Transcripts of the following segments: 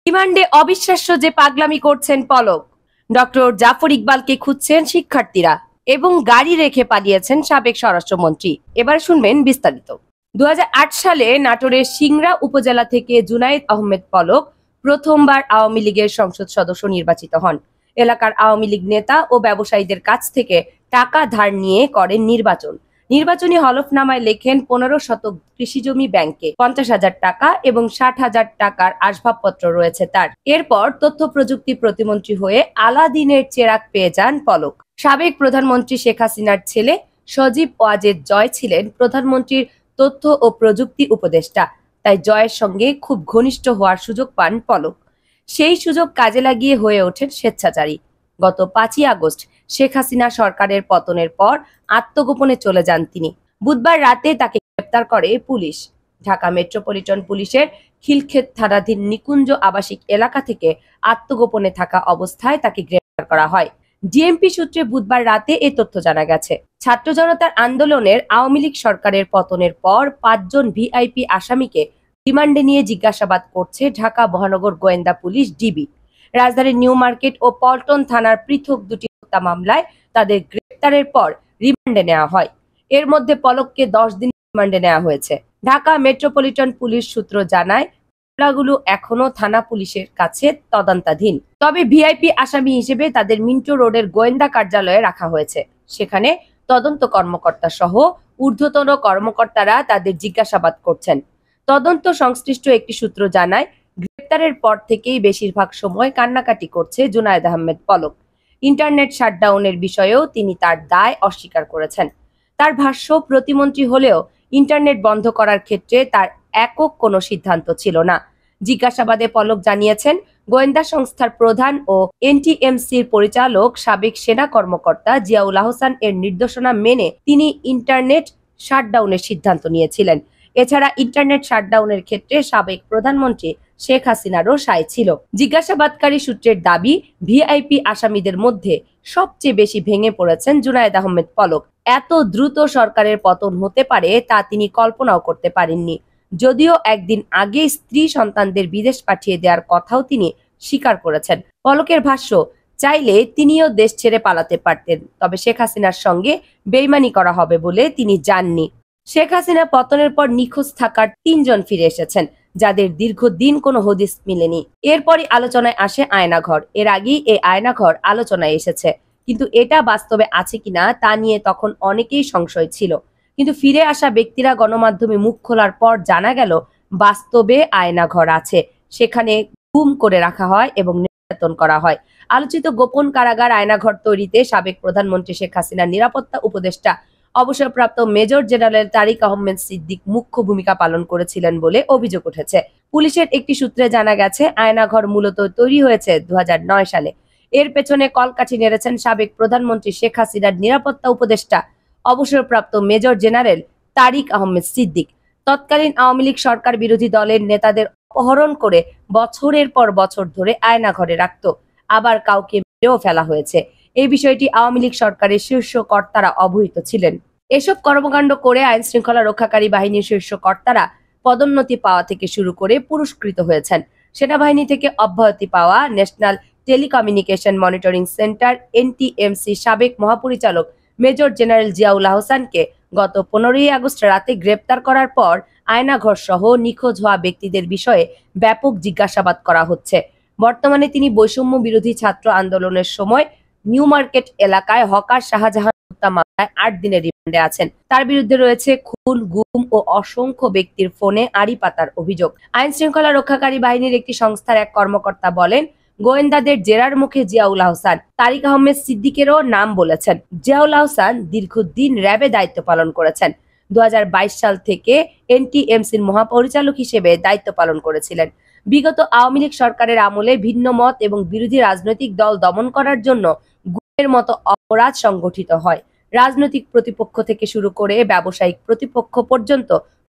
রিমান্ডে অবিশ্বাস্য যে পাগলামি করছেন পলক। ডক্টর জাফর ইকবালকে খুঁজছেন শিক্ষার্থীরা এবং গাড়ি রেখে পালিয়েছেন সাবেক স্বরাষ্ট্রমন্ত্রী। এবার শুনবেন বিস্তারিত। 2008 সালে নাটোরের সিংড়া উপজেলা থেকে জুনায়েদ আহমেদ পলক প্রথমবার আওয়ামী লীগের সংসদ সদস্য নির্বাচিত হন। এলাকার আওয়ামী লীগ নেতা ও ব্যবসায়ীদের কাছ থেকে টাকা ধার নিয়ে করেন নির্বাচন। নির্বাচনী হলফনামায় লেখেন 15 শতক কৃষিজমি ব্যাংকে, 50,000 টাকা এবং 60,000 টাকার আসবাবপত্র রয়েছে তার। এরপর তথ্য প্রযুক্তি প্রতিমন্ত্রী হয়ে আলাদিনের চেরাগ পেয়ে যান পলক। সাবেক প্রধানমন্ত্রী শেখ হাসিনার ছেলে সজীব ওয়াজেদ জয় ছিলেন প্রধানমন্ত্রীর তথ্য ও প্রযুক্তি উপদেষ্টা, তাই জয়ের সঙ্গে খুব ঘনিষ্ঠ হওয়ার সুযোগ পান পলক। সেই সুযোগ কাজে লাগিয়ে হয়ে ওঠেন স্বেচ্ছাচারী। গত 5ই আগস্ট শেখ হাসিনা সরকারের পতনের পর আত্মগোপনে চলে যান তিনি। বুধবার রাতে তাকে গ্রেপ্তার করে পুলিশ। ঢাকা মেট্রোপলিটন পুলিশের খিলক্ষেত থানাধীন নিকুঞ্জ আবাসিক এলাকা থেকে আত্মগোপনে থাকা অবস্থায় তাকে গ্রেপ্তার করা হয়। ডিএমপি সূত্রে বুধবার রাতে এ তথ্য জানা গেছে। ছাত্র জনতার আন্দোলনের আওয়ামী লীগ সরকারের পতনের পর 5 জন ভিআইপি আসামিকে রিমান্ডে নিয়ে জিজ্ঞাসাবাদ করছে ঢাকা মহানগর গোয়েন্দা পুলিশ ডিবি। রাজধানীর নিউ মার্কেট ও পল্টন থানার পৃথক 2টি হত্যা মামলায় তাদের গ্রেপ্তারের পর রিমান্ডে নেওয়া হয়। এর মধ্যে পলককে 10 দিন রিমান্ডে নেওয়া হয়েছে। ঢাকা মেট্রোপলিটন পুলিশ সূত্র জানায়, মামলাগুলো এখনো থানা পুলিশের কাছে তদন্তাধীন। তবে ভিআইপি আসামি হিসেবে তাদের মিন্টো রোডের গোয়েন্দা কার্যালয়ে রাখা হয়েছে। সেখানে তদন্ত কর্মকর্তা সহ ঊর্ধ্বতন কর্মকর্তারা তাদের জিজ্ঞাসাবাদ করছেন। তদন্ত সংশ্লিষ্ট একটি সূত্র জানায়, গ্রেপ্তারের পর থেকেই বেশিরভাগ সময় কান্নাকাটি করছে জুনায়েদ আহমেদ পলক। ইন্টারনেট শাটডাউনের বিষয়েও তিনি তার দায় অস্বীকার করেছেন। তার ভাষ্য, প্রতিমন্ত্রী হলেও ইন্টারনেট বন্ধ করার ক্ষেত্রে তার একক কোনো সিদ্ধান্ত ছিল না। জিজ্ঞাসাবাদে পলক জানিয়েছেন, গোয়েন্দা সংস্থার প্রধান ও এনটিএমসির পরিচালক সাবেক সেনা কর্মকর্তা জিয়াউল আহসান এর নির্দেশনা মেনে তিনি ইন্টারনেট শাটডাউনের সিদ্ধান্ত নিয়েছিলেন। এছাড়া ইন্টারনেট শাটডাউনের ক্ষেত্রে সাবেক প্রধানমন্ত্রী শেখ হাসিনারও সায় ছিল। জিজ্ঞাসাবাদকারী সূত্রের দাবি, ভিআইপি আসামিদের মধ্যে সবচেয়ে বেশি ভেঙে পড়েছেন জুনায়েদ আহমেদ পলক। এত দ্রুত সরকারের পতন হতে পারে তা তিনি কল্পনাও করতে পারেননি। যদিও একদিন আগে স্ত্রী সন্তানদের বিদেশ পাঠিয়ে দেওয়ার কথাও তিনি স্বীকার করেছেন। পলকের ভাষ্য, চাইলে তিনিও দেশ ছেড়ে পালাতে পারতেন, তবে শেখ হাসিনার সঙ্গে বেইমানি করা হবে বলে তিনি জাননি। শেখ হাসিনা পতনের পর নিখোঁজ থাকার 3 জন ফিরে এসেছেন, যাদের দীর্ঘদিন কোনো হদিস মিলেনি। এরপরই আলোচনায় আসে আয়নাঘর। এর আগেই এই আয়নাঘর আলোচনায় এসেছে, কিন্তু এটা বাস্তবে আছে কিনা তা নিয়ে তখন অনেকেই সংশয় ছিল। কিন্তু ফিরে আসা ব্যক্তিরা গণমাধ্যমে মুখ খোলার পর জানা গেল, বাস্তবে আয়নাঘর আছে। সেখানে গুম করে রাখা হয় এবং নির্যাতন করা হয়। আলোচিত গোপন কারাগার আয়নাঘর তৈরিতে সাবেক প্রধানমন্ত্রী শেখ হাসিনার নিরাপত্তা উপদেষ্টা অবসরপ্রাপ্ত মেজর জেনারেল তারিক আহমেদ সিদ্দিক মুখ্য ভূমিকা পালন করেছিলেন বলে অভিযোগ উঠেছে। পুলিশের একটি সূত্রে জানা গেছে, আয়নাঘর মূলত তৈরি হয়েছে 2009 সালে। এর পেছনে কলকাঠি নেড়েছেন সাবেক প্রধানমন্ত্রী শেখ হাসিনার নিরাপত্তা উপদেষ্টা অবসরপ্রাপ্ত মেজর জেনারেল তারিক আহমেদ সিদ্দিক। তৎকালীন আওয়ামী লীগ সরকার বিরোধী দলের নেতাদের অপহরণ করে বছরের পর বছর ধরে আয়নাঘরে রাখত, আবার কাউকে মেরেও ফেলা হয়েছে। এই বিষয়টি আওয়ামী লীগ সরকারের শীর্ষ কর্তারা অবহিত ছিলেন। এসব কর্মকাণ্ড করে আইন শৃঙ্খলা রক্ষাকারী বাহিনীর শীর্ষ কর্তারা পদোন্নতি পাওয়া থেকে শুরু করে পুরস্কৃত হয়েছেন। সেনাবাহিনী থেকে অব্যাহতি পাওয়া national telecommunication monitoring centre NTMC সাবেক মহাপরিচালক মেজর জেনারেল জিয়াউল আহসানকে গত 15ই আগস্ট রাতে গ্রেপ্তার করার পর আয়নাঘর সহ নিখোঁজ হওয়া ব্যক্তিদের বিষয়ে ব্যাপক জিজ্ঞাসাবাদ করা হচ্ছে। বর্তমানে তিনি বৈষম্য বিরোধী ছাত্র আন্দোলনের সময় নিউ মার্কেট এলাকায় হকার শাহজাহান হত্যা মামলায় 8 দিনের রিমান্ডে আছেন। তার বিরুদ্ধে রয়েছে খুন, গুম ও অসংখ্য ব্যক্তির ফোনে আড়ি পাতার অভিযোগ। আইন শৃঙ্খলা রক্ষাকারী বাহিনীর একটি সংস্থার এক কর্মকর্তা বলেন, গোয়েন্দাদের জেরার মুখে জিয়াউল আহসান তারিক আহমেদ সিদ্দিকেরও নাম বলেছেন। জিয়াউল আহসান দীর্ঘদিন র্যাবে দায়িত্ব পালন করেছেন। 2022 সাল থেকে এনটিএমসির মহাপরিচালক হিসেবে দায়িত্ব পালন করেছিলেন। বিগত আওয়ামী লীগ সরকারের আমলে ভিন্ন মত এবং বিরোধী রাজনৈতিক দল দমন করার জন্য গুমের মতো অপরাধ সংগঠিত হয়। রাজনৈতিক প্রতিপক্ষ থেকে শুরু করে ব্যবসায়িক প্রতিপক্ষ পর্যন্ত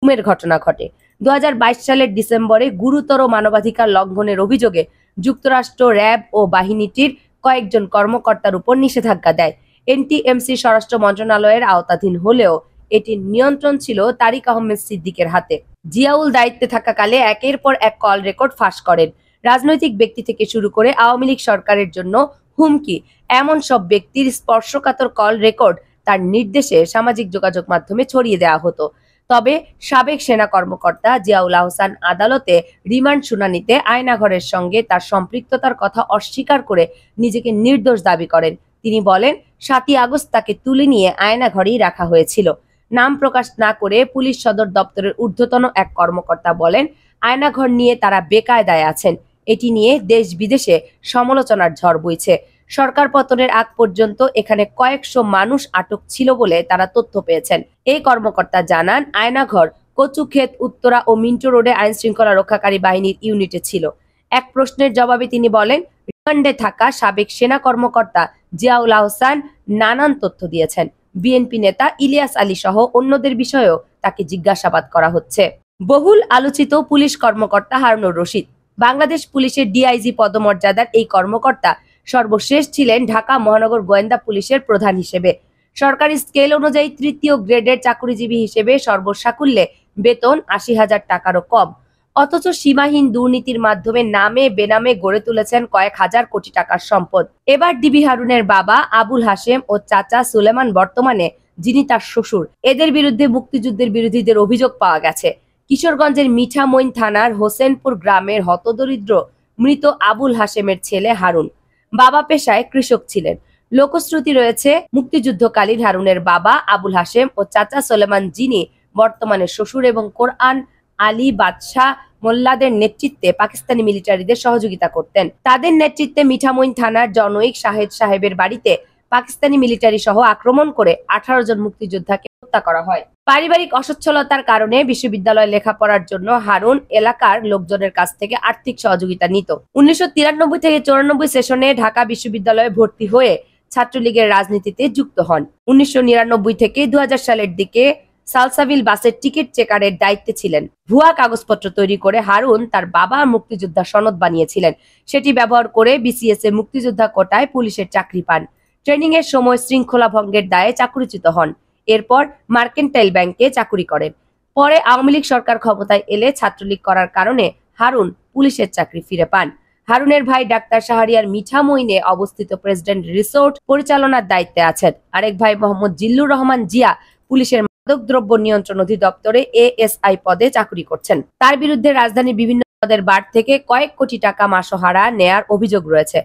গুমের ঘটনা ঘটে। 2022 সালের ডিসেম্বরে গুরুতর মানবাধিকার লঙ্ঘনের অভিযোগে যুক্তরাষ্ট্র র্যাব ও বাহিনীটির কয়েকজন কর্মকর্তার উপর নিষেধাজ্ঞা দেয়। এনটিএমসি স্বরাষ্ট্র মন্ত্রণালয়ের আওতাধীন হলেও এটির নিয়ন্ত্রণ ছিল তারিক আহমেদ সিদ্দিকের হাতে। জিয়াউল দায়িত্বে থাকাকালে একের পর এক কল রেকর্ড ফাঁস করেন। রাজনৈতিক ব্যক্তি থেকে শুরু করে আওয়ামী লীগ সরকারের জন্য হুমকি, এমন সব ব্যক্তির স্পর্শকাতর কল রেকর্ড তার নির্দেশে সামাজিক যোগাযোগ মাধ্যমে ছড়িয়ে দেওয়া হতো। তবে সাবেক সেনা কর্মকর্তা জিয়াউল আহসান আদালতে রিমান্ড শুনানিতে আয়নাঘরের সঙ্গে তার সম্পৃক্ততার কথা অস্বীকার করে নিজেকে নির্দোষ দাবি করেন। তিনি বলেন, ৭ই আগস্ট তাকে তুলে নিয়ে আয়নাঘরেই রাখা হয়েছিল। নাম প্রকাশ না করে পুলিশ সদর দপ্তরের ঊর্ধ্বতন এক কর্মকর্তা বলেন, আয়নাঘর নিয়ে তারা বেকায়দায় আছেন। এটি নিয়ে দেশ বিদেশে সমালোচনার ঝড় বইছে। সরকার পতনের আগ পর্যন্ত এখানে কয়েকশো মানুষ আটক ছিল বলে তারা তথ্য পেয়েছেন। এই কর্মকর্তা জানান, আয়নাঘর কচুক্ষেত, উত্তরা ও মিন্টো রোডে আইন শৃঙ্খলা রক্ষাকারী বাহিনীর ইউনিটে ছিল। এক প্রশ্নের জবাবে তিনি বলেন, রিমান্ডে থাকা সাবেক সেনা কর্মকর্তা জিয়াউল আহসান নানান তথ্য দিয়েছেন। বিএনপি নেতা ইলিয়াস আলী সহ অন্যদের বিষয়েও তাকে জিজ্ঞাসাবাদ করা হচ্ছে। বহুল আলোচিত পুলিশ কর্মকর্তা হারুনুর রশিদ। বাংলাদেশ পুলিশের ডিআইজি পদমর্যাদার এই কর্মকর্তা সর্বশেষ ছিলেন ঢাকা মহানগর গোয়েন্দা পুলিশের প্রধান হিসেবে। সরকারি স্কেল অনুযায়ী তৃতীয় গ্রেডের চাকরিজীবী হিসেবে সর্বসাকুল্যে বেতন ৮০,০০০ টাকারও কম। অথচ সীমাহীন দুর্নীতির মাধ্যমে নামে বেনামে গড়ে তুলেছেন কয়েক হাজার কোটি টাকার সম্পদ। এবার ডিবি হারুনের বাবা আবুল হাশেম ও চাচা সুলেমান, বর্তমানে যিনি তার শ্বশুর, এদের বিরুদ্ধে মুক্তিযুদ্ধের বিরোধীদের অভিযোগ পাওয়া গেছে। কিশোরগঞ্জের মিঠামইন থানার হোসেনপুর গ্রামের হতদরিদ্র মৃত আবুল হাশেমের ছেলে হারুন। বাবা পেশায় কৃষক ছিলেন। লোকশ্রুতি রয়েছে, মুক্তিযুদ্ধকালীন হারুনের বাবা আবুল হাশেম ও চাচা সুলেমান, যিনি বর্তমানে শ্বশুর, এবং কোরআন আলী বাদশাহ মোল্লাদের নেতৃত্বে পাকিস্তানি মিলিটারিদের সহযোগিতা করতেন। তাদের নেতৃত্বে মিঠামইন থানার জনৈক শাহেদ সাহেবের বাড়িতে পাকিস্তানি মিলিটারি সহ আক্রমণ করে ১৮ জন মুক্তিযোদ্ধাকে হত্যা করা হয়। পারিবারিক অসচ্ছলতার কারণে বিশ্ববিদ্যালয়ে লেখাপড়ার জন্য হারুন এলাকার লোকজনের কাছ থেকে আর্থিক সহযোগিতা নিত। ১৯৯৩ থেকে ৯৪ সেশনে ঢাকা বিশ্ববিদ্যালয়ে ভর্তি হয়ে ছাত্রলীগের রাজনীতিতে যুক্ত হন। ১৯৯৯ থেকে ২০০০ সালের দিকে সালসাবিল বাসের টিকিট চেকারের দায়িত্বে ছিলেন। ভুয়া কাগজপত্র তৈরি করে হারুন তার বাবা মুক্তিযোদ্ধা সনদ বানিয়েছিলেন। সেটি ব্যবহার করে বিসিএস এ মুক্তিযোদ্ধা কোটায় পুলিশের চাকরি পান। ট্রেনিং এর সময় শৃঙ্খলা ভঙ্গের দায়ে চাকরিচ্যুত হন। এরপর মার্কেন্টাইল ব্যাংকে চাকরি করেন। পরে আওয়ামী লীগ সরকার ক্ষমতায় এলে ছাত্রলীগ করার কারণে হারুন পুলিশের চাকরি ফিরে পান। হারুনের ভাই ডাক্তার শাহরিয়ার মিঠামইনে অবস্থিত প্রেসিডেন্ট রিসোর্ট পরিচালনার দায়িত্বে আছেন। আরেক ভাই মোহাম্মদ জিল্লুর রহমান জিয়া পুলিশের মাদকদ্রব্য নিয়ন্ত্রণ অধিদপ্তরে এএসআই পদে চাকরি করছেন। তার বিরুদ্ধে রাজধানীর বিভিন্ন পদের বার থেকে কয়েক কোটি টাকা মাসোহারা নেয়ার অভিযোগ রয়েছে।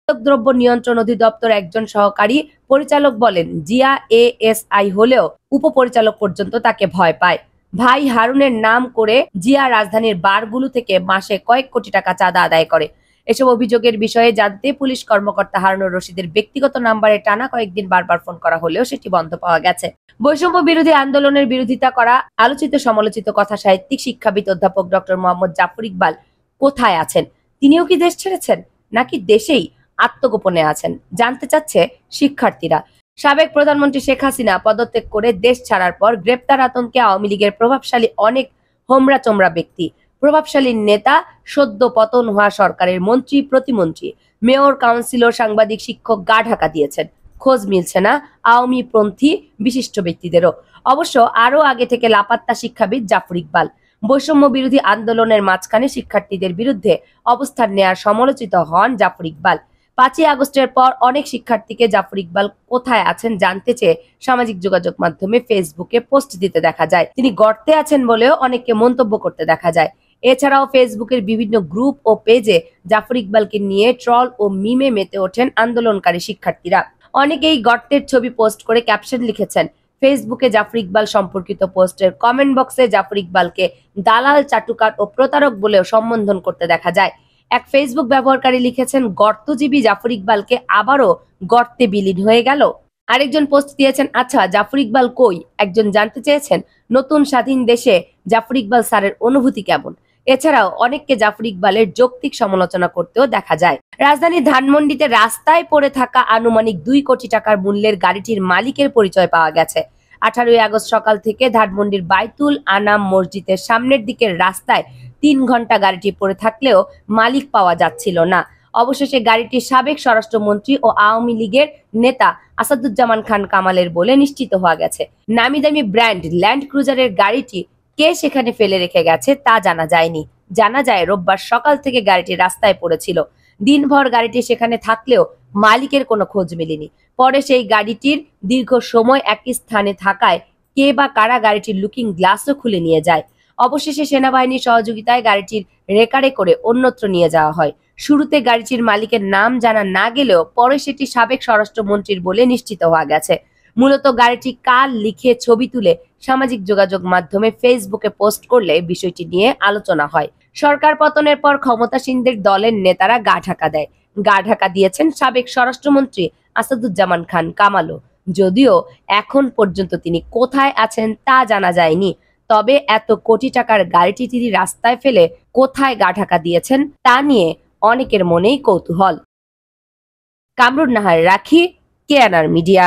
মাদকদ্রব্য নিয়ন্ত্রণ অধিদপ্তর একজন সহকারী পরিচালক বলেন, জিয়া এএসআই হলেও উপপরিচালক পর্যন্ত তাকে ভয় পায়। ভাই হারুনের নাম করে জিয়া রাজধানীর বারগুলো থেকে মাসে কয়েক কোটি টাকা চাঁদা আদায় করে। এসব অভিযোগের বিষয়ে জানতে পুলিশ কর্মকর্তা হারুনুর রশিদের ব্যক্তিগত নাম্বারে টানা কয়েকদিন বারবার ফোন করা হলেও সেটি বন্ধ পাওয়া গেছে। বৈষম্য বিরোধী আন্দোলনের বিরোধিতা করা আলোচিত সমালোচিত কথা সাহিত্যিক, শিক্ষাবিদ অধ্যাপক ডক্টর মোহাম্মদ জাফর ইকবাল কোথায় আছেন? তিনিও কি দেশ ছেড়েছেন, নাকি দেশেই আত্মগোপনে আছেন, জানতে চাচ্ছে শিক্ষার্থীরা। সাবেক প্রধানমন্ত্রী শেখ হাসিনা পদত্যাগ করে দেশ ছাড়ার পর গ্রেপ্তার আতঙ্কে আওয়ামী লীগের প্রভাবশালী অনেক হোমরা চোমরা ব্যক্তি, প্রভাবশালী নেতা, সদ্য পতন হওয়া সরকারের মন্ত্রী, প্রতিমন্ত্রী, মেয়র, কাউন্সিলর, সাংবাদিক, শিক্ষক গা ঢাকা দিয়েছেন। খোঁজ মিলছে না আওয়ামী পন্থী বিশিষ্ট ব্যক্তিদেরও। অবশ্য আরো আগে থেকে লাপাত্তা শিক্ষাবিদ জাফর ইকবাল। বৈষম্য বিরোধী আন্দোলনের মাঝখানে শিক্ষার্থীদের বিরুদ্ধে অবস্থান নেয়ার সমালোচিত হন জাফর ইকবাল। ৫ই আগস্টের পর অনেক শিক্ষার্থীকে জাফর ইকবাল কোথায় আছেন জানতে চেয়ে সামাজিক যোগাযোগ মাধ্যমে ফেসবুকে পোস্ট দিতে দেখা যায়। তিনি গর্তে আছেন বলেও অনেককে মন্তব্য করতে দেখা যায়। এছাড়াও ফেসবুকের বিভিন্ন গ্রুপ ও পেজে জাফর ইকবালকে নিয়ে ট্রল ও মিমে মেতে ওঠেন আন্দোলনকারী শিক্ষার্থীরা। অনেকেই গর্তের ছবি পোস্ট করে ক্যাপশন লিখেছেন। ফেসবুকে জাফর ইকবাল সম্পর্কিত পোস্টের কমেন্ট বক্সে জাফর ইকবালকে দালাল, চাটুকার ও প্রতারক বলেও সম্বোধন করতে দেখা যায়। এক ফেসবুক ব্যবহারকারী লিখেছেন, গর্তজীবী জাফর ইকবালকে আবারও গর্তে বিলীন হয়ে গেল। আরেকজন পোস্ট দিয়েছেন, আচ্ছা জাফর ইকবাল কই? একজন জানতে চেয়েছেন, নতুন স্বাধীন দেশে জাফর ইকবাল স্যারের অনুভূতি কেমন? এছাড়াও অনেককে জাফর ইকবালের যৌক্তিক সমালোচনা করতেও দেখা যায়। রাজধানীর ধানমন্ডিতে রাস্তায় পড়ে থাকা আনুমানিক ২ কোটি টাকার মূল্যের গাড়িটির মালিকের পরিচয় পাওয়া গেছে। ১৮ই আগস্ট সকাল থেকে ধানমন্ডির বাইতুল আনাম মসজিদের সামনের দিকের রাস্তায় ৩ ঘন্টা গাড়িটি পড়ে থাকলেও মালিক পাওয়া যাচ্ছিল না। অবশেষে গাড়িটি সাবেক স্বরাষ্ট্রমন্ত্রী ও আওয়ামী লীগের নেতা আসাদুজ্জামান খান কামালের বলে নিশ্চিত হওয়া গেছে। নামি দামি ব্র্যান্ড ল্যান্ড ক্রুজারের গাড়িটি কে সেখানে ফেলে রেখে গেছে তা জানা যায়নি। জানা যায় রোববার সকাল থেকে গাড়িটি রাস্তায় পড়েছিল। দিনভর গাড়িটি সেখানে থাকলেও মালিকের কোনো খোঁজ মেলেনি। পরে সেই গাড়িটির দীর্ঘ সময় একই স্থানে থাকায় কে বা কারা গাড়িটির লুকিং গ্লাসও খুলে নিয়ে যায়। অবশেষে সেনাবাহিনীর সহযোগিতায় গাড়িটির রেকারে করে অন্যত্র নিয়ে যাওয়া হয়। শুরুতে গাড়িটির মালিকের নাম জানা না গেলেও পরে সেটি সাবেক স্বরাষ্ট্রমন্ত্রীর বলে নিশ্চিত হওয়া গেছে। মূলত গাড়িটি কার লিখে ছবি তুলে সামাজিক যোগাযোগ মাধ্যমে ফেসবুকে পোস্ট করলে বিষয়টি নিয়ে আলোচনা হয়। সরকার পতনের পর ক্ষমতাসীনদের দলের নেতারা গা ঢাকা দেয়। গা ঢাকা দিয়েছেন সাবেক স্বরাষ্ট্রমন্ত্রী আসাদুজ্জামান খান কামালও। যদিও এখন পর্যন্ত তিনি কোথায় আছেন তা জানা যায়নি। তবে এত কোটি টাকার গাড়িটি তিনি রাস্তায় ফেলে কোথায় গা ঢাকা দিয়েছেন তা নিয়ে অনেকের মনেই কৌতূহল। কামরুন নাহার রাখি, কেএনআর মিডিয়া।